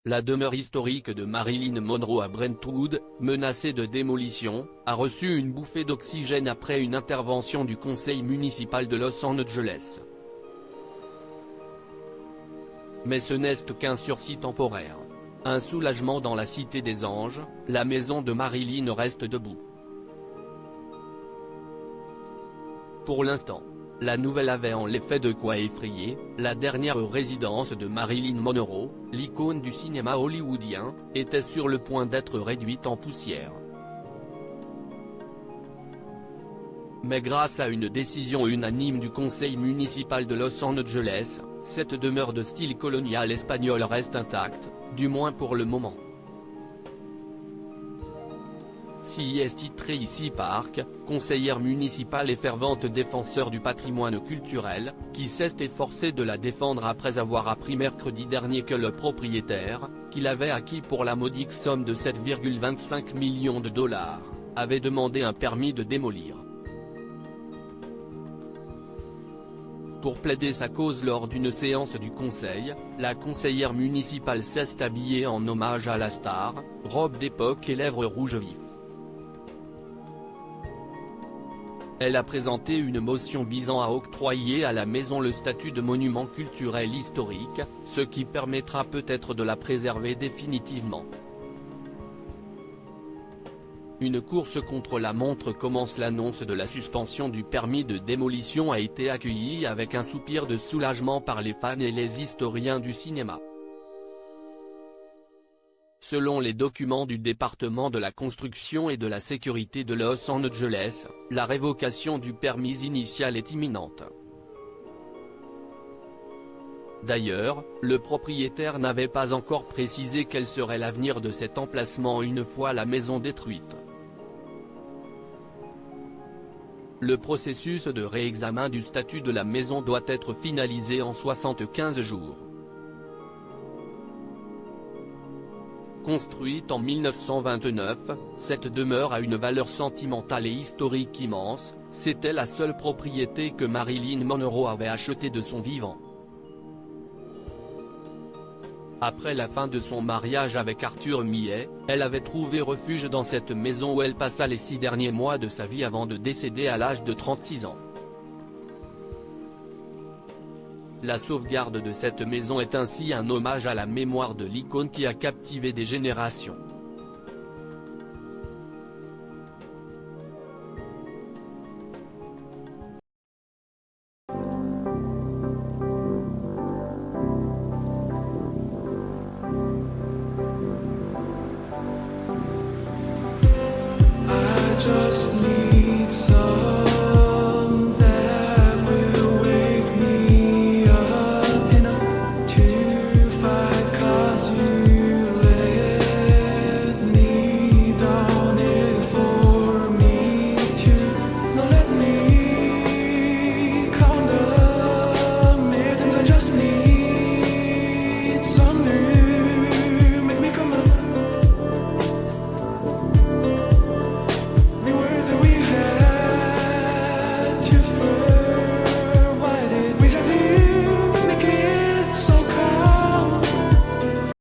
La demeure historique de Marilyn Monroe à Brentwood, menacée de démolition, a reçu une bouffée d'oxygène après une intervention du conseil municipal de Los Angeles. Mais ce n'est qu'un sursis temporaire. Un soulagement dans la Cité des Anges, la maison de Marilyn reste debout. Pour l'instant, la nouvelle avait en effet de quoi effrayer. La dernière résidence de Marilyn Monroe, l'icône du cinéma hollywoodien, était sur le point d'être réduite en poussière. Mais grâce à une décision unanime du conseil municipal de Los Angeles, cette demeure de style colonial espagnol reste intacte, du moins pour le moment. C.E.S.T. Tracy Park, conseillère municipale et fervente défenseur du patrimoine culturel, qui s'est efforcée de la défendre après avoir appris mercredi dernier que le propriétaire, qu'il avait acquis pour la modique somme de 7,25 millions de dollars, avait demandé un permis de démolir. Pour plaider sa cause lors d'une séance du conseil, la conseillère municipale s'est habillée en hommage à la star, robe d'époque et lèvres rouges vives. Elle a présenté une motion visant à octroyer à la maison le statut de monument culturel historique, ce qui permettra peut-être de la préserver définitivement. Une course contre la montre commence. L'annonce de la suspension du permis de démolition a été accueillie avec un soupir de soulagement par les fans et les historiens du cinéma. Selon les documents du département de la construction et de la sécurité de Los Angeles, la révocation du permis initial est imminente. D'ailleurs, le propriétaire n'avait pas encore précisé quel serait l'avenir de cet emplacement une fois la maison détruite. Le processus de réexamen du statut de la maison doit être finalisé en 75 jours. Construite en 1929, cette demeure a une valeur sentimentale et historique immense. C'était la seule propriété que Marilyn Monroe avait achetée de son vivant. Après la fin de son mariage avec Arthur Millet, elle avait trouvé refuge dans cette maison où elle passa les 6 derniers mois de sa vie avant de décéder à l'âge de 36 ans. La sauvegarde de cette maison est ainsi un hommage à la mémoire de l'icône qui a captivé des générations. I just need